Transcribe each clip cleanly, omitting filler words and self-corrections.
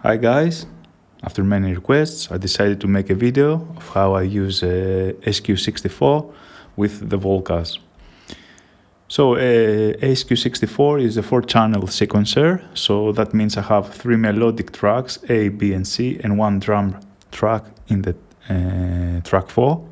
Hi guys, after many requests I decided to make a video of how I use SQ-64 with the Volcas. So SQ-64 is a 4-channel sequencer, so that means I have 3 melodic tracks, A, B and C, and 1 drum track in the track 4,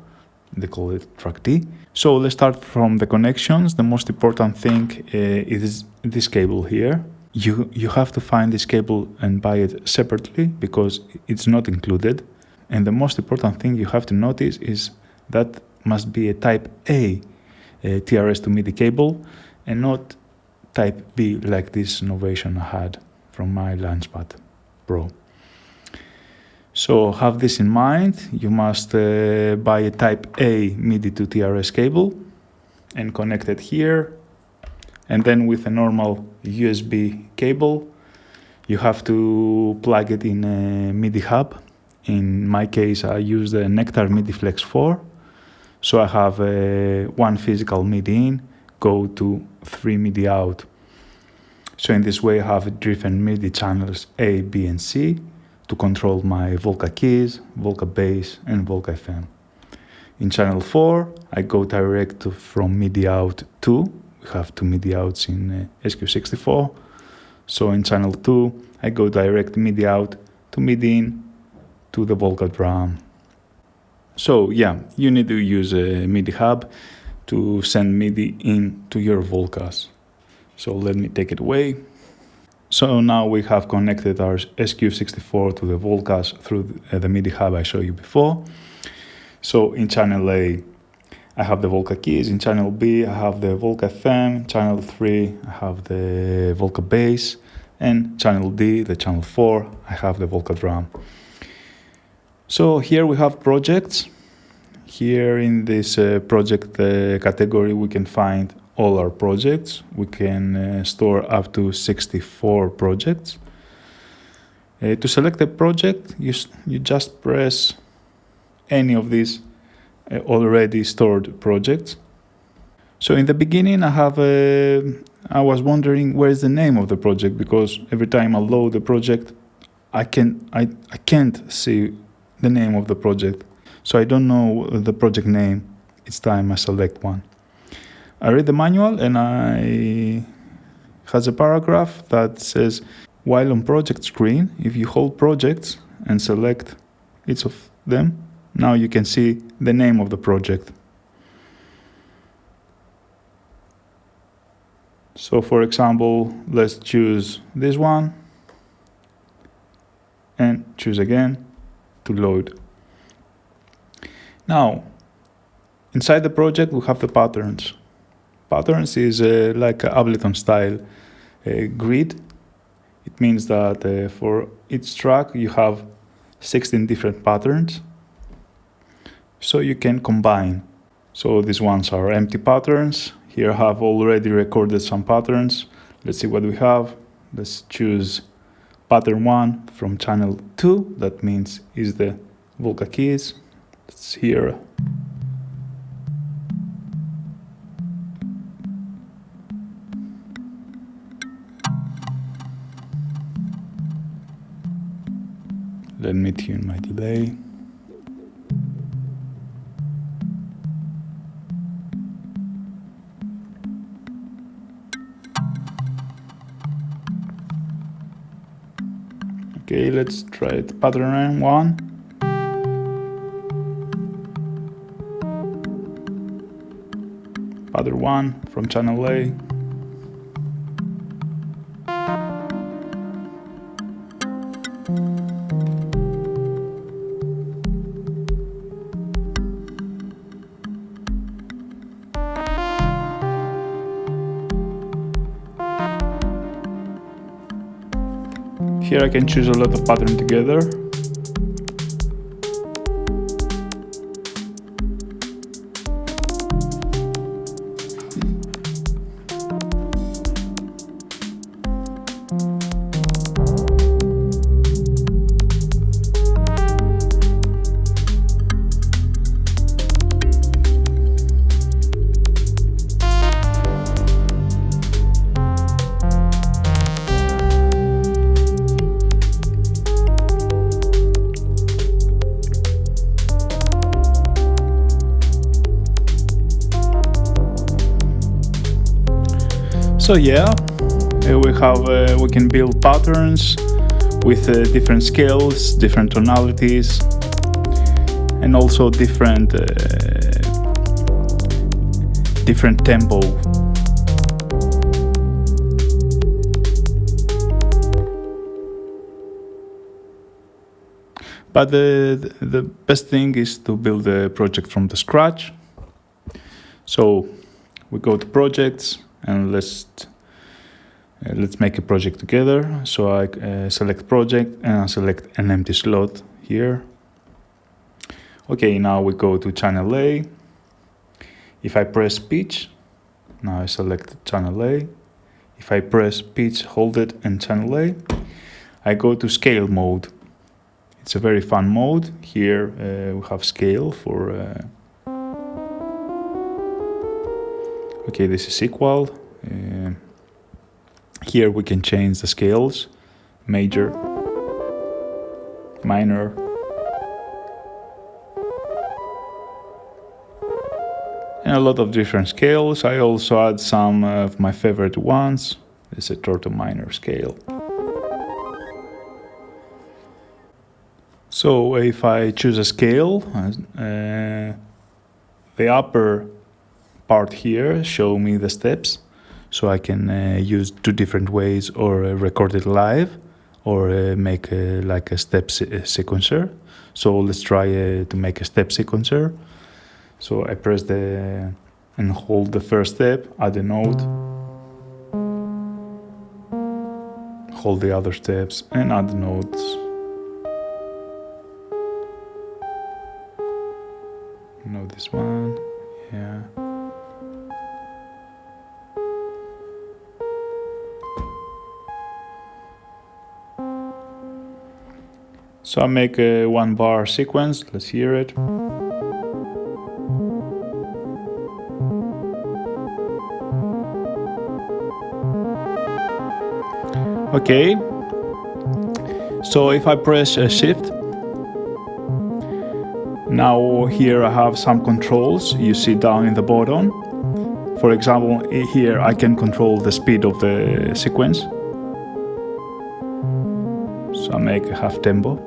they call it track D. So let's start from the connections. The most important thing is this cable here. You have to find this cable and buy it separately because it's not included. And the most important thing you have to notice is that must be a type A TRS to Midi cable and not type B like this innovation I had from my Launchpad Pro. So have this in mind. You must buy a type A Midi to TRS cable and connect it here. And then with a normal USB cable, you have to plug it in a Midi hub. In my case, I use the Nectar Midi Flex 4. So I have one physical Midi in, go to 3 Midi out. So in this way, I have different Midi channels A, B, and C to control my Volcakeys, VolcaBass, and VolcaFm. In channel 4, I go direct from Midi out 2. We have 2 Midi outs in SQ-64. So in channel 2, I go direct Midi out to Midi in to the VolcaDrum. So yeah, you need to use a Midi hub to send Midi in to your Volcas. So let me take it away. So now we have connected our SQ-64 to the Volcas through the Midi hub I showed you before. So in channel A, I have the Volcakeys. In channel B, I have the VolcaFm. Channel 3, I have the VolcaBass. And channel D, the channel 4, I have the VolcaDrum. So here we have projects. Here in this project category, we can find all our projects. We can store up to 64 projects. To select a project, you just press any of these already stored projects. So in the beginning, I was wondering where's the name of the project, because every time I load the project, I can't see the name of the project. So I don't know the project name each time I select one. I read the manual and has a paragraph that says, while on project screen, if you hold projects and select each of them, now you can see the name of the project. So for example, let's choose this one and choose again to load. Now, inside the project, we have the patterns. Patterns is like an Ableton style grid. It means that for each track, you have 16 different patterns. So you can combine. So these ones are empty patterns. Here I have already recorded some patterns. Let's see what we have. Let's choose pattern 1 from channel 2. That means is the Volcakeys. It's here. Let me tune my delay. Okay, let's try it. Pattern 1. Pattern 1 from channel A. Here I can choose a lot of patterns together. So yeah, we can build patterns with different scales, different tonalities, and also different tempo. But the best thing is to build a project from the scratch. So we go to projects and let's make a project together. So I select project and I select an empty slot here. Okay, now we go to channel A. If I press pitch, now I select channel A. If I press pitch, hold it, and channel A, I go to scale mode. It's a very fun mode. Here we have scale for... okay, this is equal. Here we can change the scales, major, minor. And a lot of different scales. I also add some of my favorite ones. This is a Torto minor scale. So if I choose a scale, the upper part here show me the steps, so I can use two different ways, or record it live, or make like a step sequencer. So let's try to make a step sequencer. So I press and hold the first step, add a note, hold the other steps and add the notes. Know this one, yeah. So I make a 1 bar sequence, let's hear it. Okay, so if I press shift, now here I have some controls you see down in the bottom. For example, here I can control the speed of the sequence. So I make a half tempo.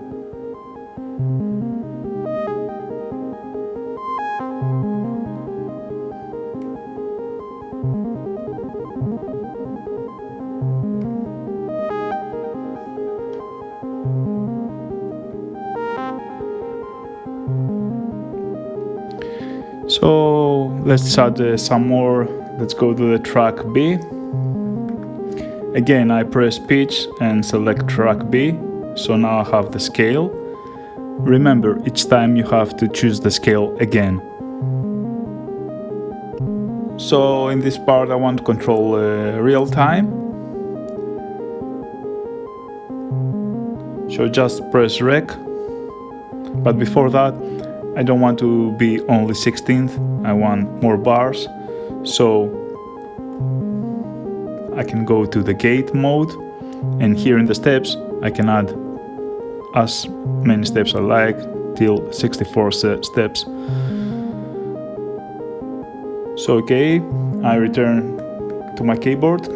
So let's add some more. Let's go to the track B. Again, I press pitch and select track B. So now I have the scale. Remember, each time you have to choose the scale again. So in this part I want to control real time. So just press rec. But before that, I don't want to be only 16th, I want more bars. So I can go to the gate mode, and here in the steps I can add as many steps I like, till 64 steps. So okay, I return to my keyboard,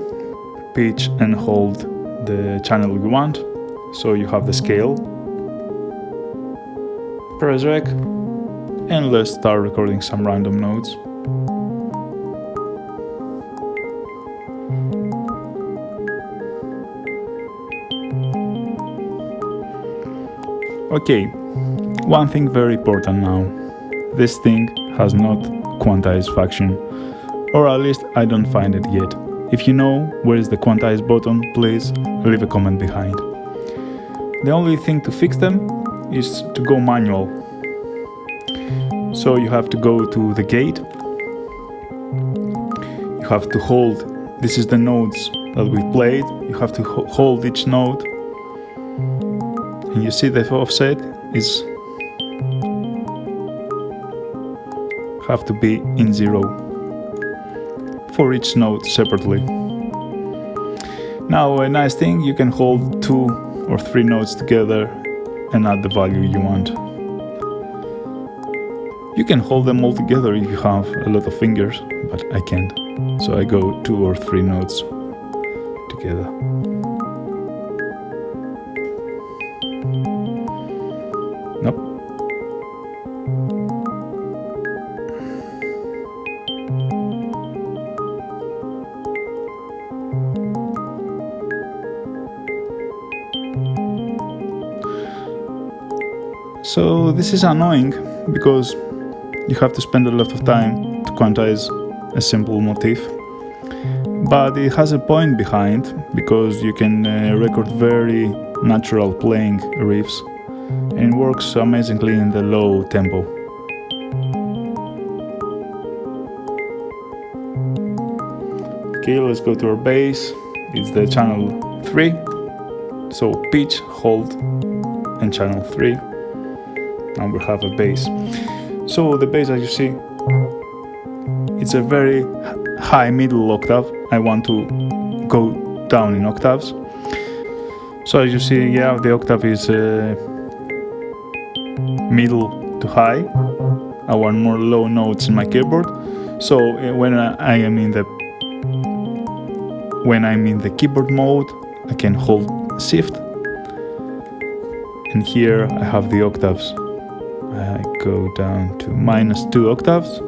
pitch and hold the channel you want. So you have the scale. Press rec. And let's start recording some random notes. Okay, one thing very important now. This thing has not quantize function, or at least I don't find it yet. If you know where is the quantize button, please leave a comment behind. The only thing to fix them is to go manual. So you have to go to the gate, you have to hold, this is the notes that we played, you have to hold each note, and you see the offset is have to be in 0 for each note separately. Now a nice thing, you can hold 2 or 3 notes together and add the value you want. You can hold them all together if you have a lot of fingers, but I can't. So I go 2 or 3 notes together. Nope. So this is annoying because you have to spend a lot of time to quantize a simple motif, but it has a point behind because you can record very natural playing riffs, and it works amazingly in the low tempo. Okay, let's go to our bass. It's the channel 3, so pitch, hold, and channel 3. Now we have a bass. So the bass, as you see, it's a very high middle octave. I want to go down in octaves. So as you see, yeah, the octave is middle to high. I want more low notes in my keyboard. So when I'm in the keyboard mode, I can hold Shift, and here I have the octaves. I go down to -2 octaves.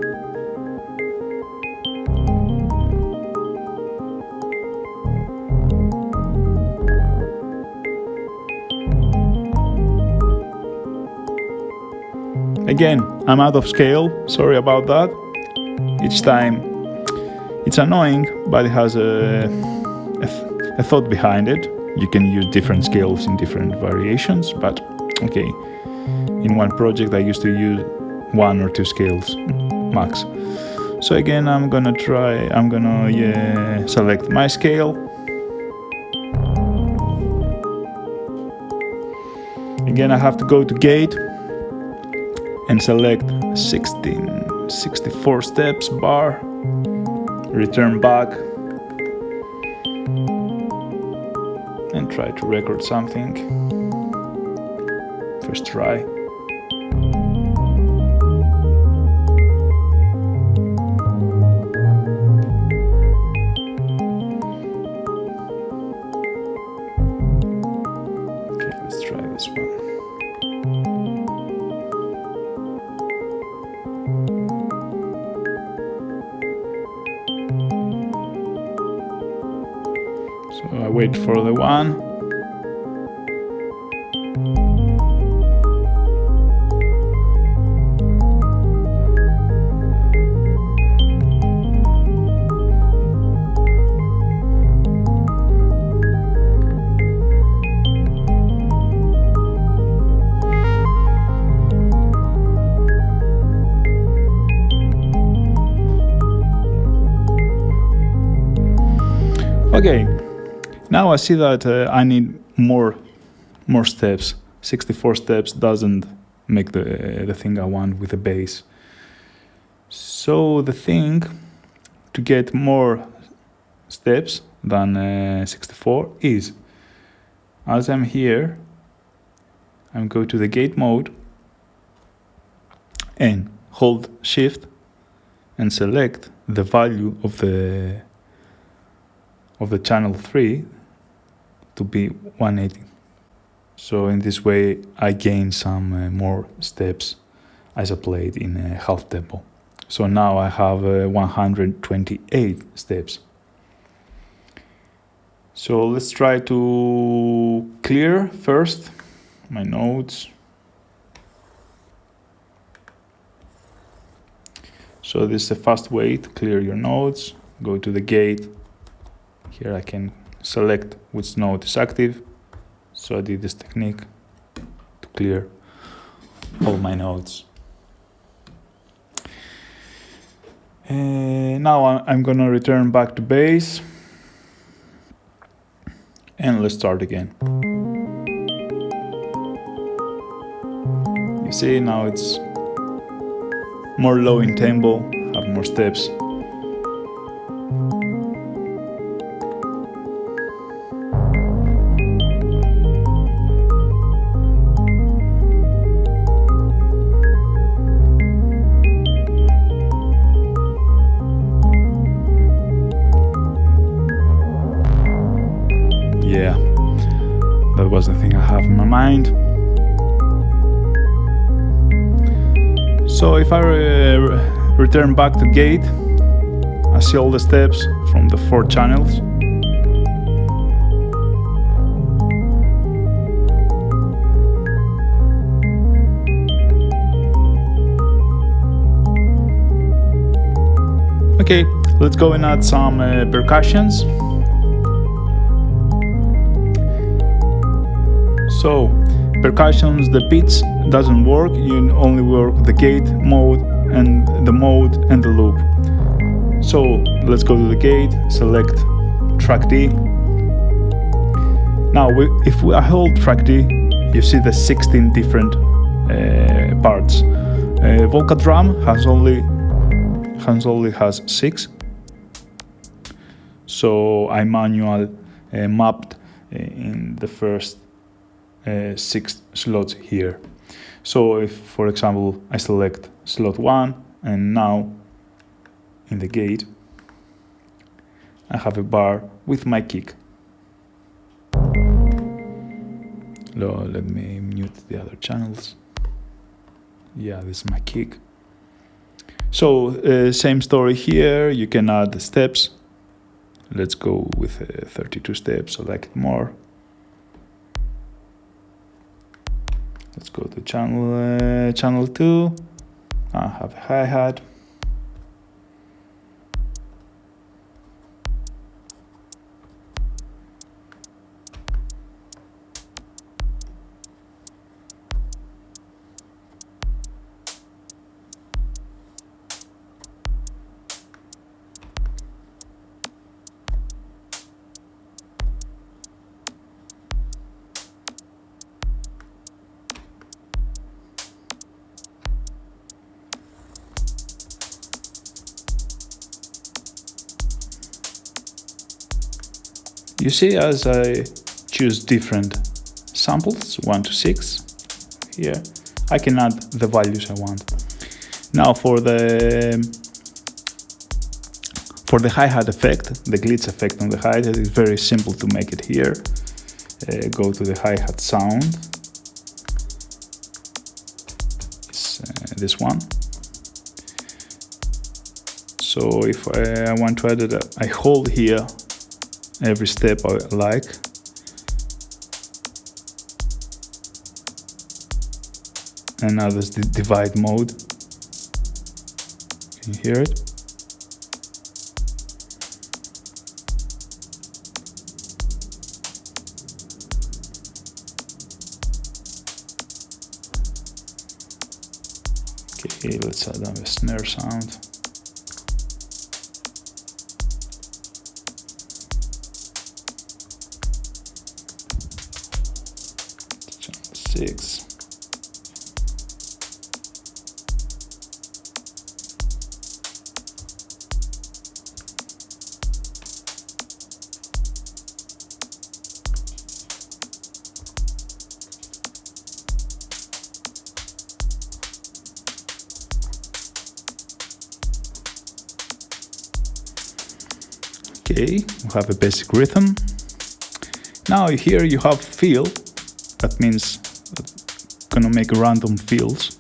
Again, I'm out of scale, sorry about that. Each time it's annoying, but it has a thought behind it. You can use different scales in different variations, but okay. In one project I used to use 1 or 2 scales max. So again, I'm gonna select my scale. Again, I have to go to gate and select 64 steps bar, return back, and try to record something. First try. Okay, let's try this one. So I wait for the one. Okay, now I see that I need more steps. 64 steps doesn't make the thing I want with the bass. So the thing to get more steps than 64 is, as I'm here, I'm going to the gate mode and hold Shift and select the value of the channel 3 to be 180. So in this way I gain some more steps as I played in half tempo. So now I have 128 steps. So let's try to clear first my notes. So this is a fast way to clear your notes. Go to the gate. Here I can select which note is active. So I did this technique to clear all my notes. Now I'm gonna return back to bass. And let's start again. You see, now it's more low in tempo, have more steps. everything I have in my mind. So if I return back to gate, I see all the steps from the 4 channels. Okay, let's go and add some percussions. So, percussions, the pitch doesn't work, you only work the gate mode and the loop. So, let's go to the gate, select track D. Now, if I hold track D, you see the 16 different parts. VolcaDrum has 6. So, I manual mapped in the first 6 slots here. So if, for example, I select slot 1 and now in the gate I have a bar with my kick. Let me mute the other channels. Yeah, this is my kick. So same story here, you can add the steps. Let's go with 32 steps, I like it more. Let's go to channel 2. I have a hi-hat. You see, as I choose different samples, 1 to 6, here, I can add the values I want. Now for the hi-hat effect, the glitch effect on the hi-hat, it's very simple to make it here. Go to the hi-hat sound, it's this one. So if I want to add it, I hold here every step I like. And now there's the divide mode. Can you hear it? Okay, let's add a snare sound. Channel 6. Okay, we have a basic rhythm. Now here you have feel. That means gonna make random fills.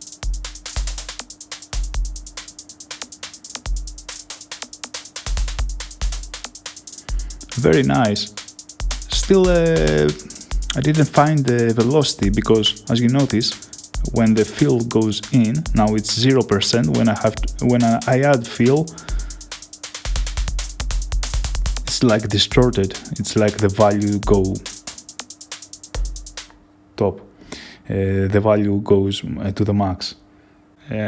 Very nice. Still, I didn't find the velocity because, as you notice, when the fill goes in, now it's 0%. When I add fill, it's like distorted. It's like the value go top. The value goes to the max.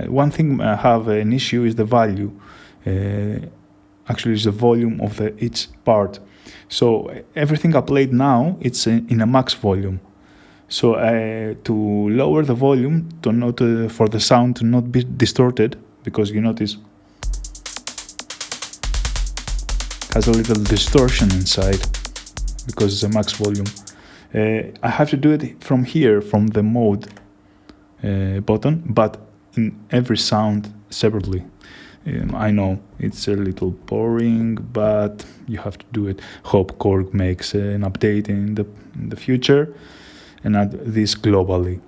One thing I have an issue is the value. Actually, it's the volume of each part. So everything I played now, it's in a max volume. So to lower the volume, for the sound to not be distorted, because you notice has a little distortion inside because it's a max volume. I have to do it from here, from the mode button, but in every sound separately. I know it's a little boring, but you have to do it. Hope Korg makes an update in the future. and add this globally.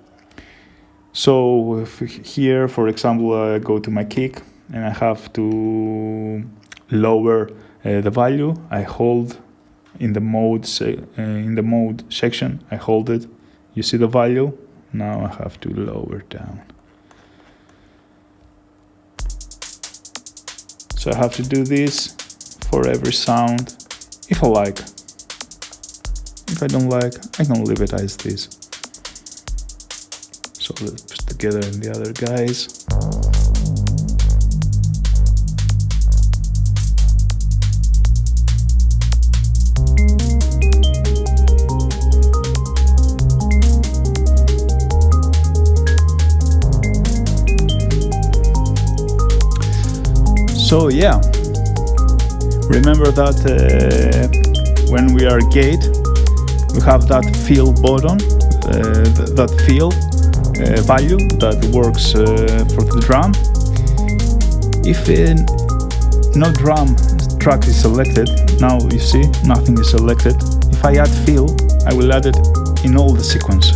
So if here, for example, I go to my kick and I have to lower the value. I hold in the mode section. I hold it. You see the value. Now I have to lower down. So I have to do this for every sound if I like. If I don't like, I can leave it as this. So let's put together the other guys. So yeah, remember that when we are gate, we have that fill button, that fill value that works for the drum. If no drum track is selected, now you see nothing is selected. If I add fill, I will add it in all the sequence.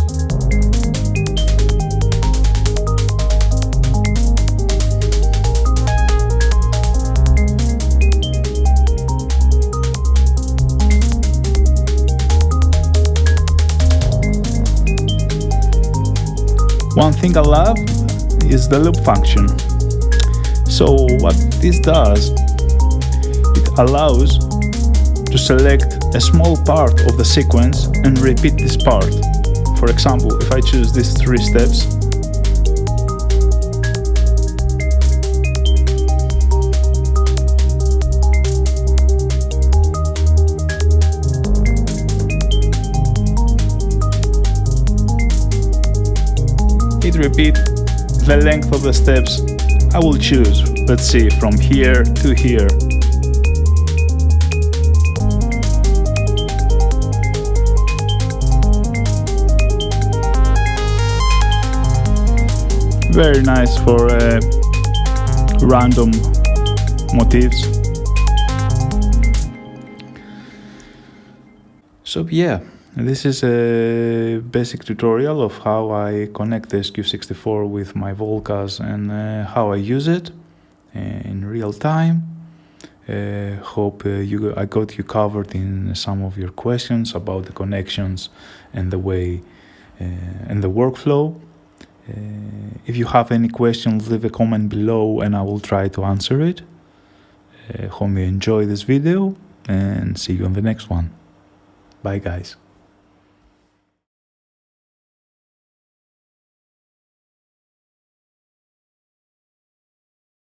One thing I love is the loop function. So what this does, it allows to select a small part of the sequence and repeat this part. For example, if I choose these 3 steps, it repeats the length of the steps I will choose. Let's see, from here to here. Very nice for random motifs. So yeah, this is a basic tutorial of how I connect the SQ-64 with my Volcas and how I use it in real time. Hope I got you covered in some of your questions about the connections and the way and the workflow. If you have any questions, leave a comment below and I will try to answer it. Hope you enjoy this video and see you on the next one. Bye guys.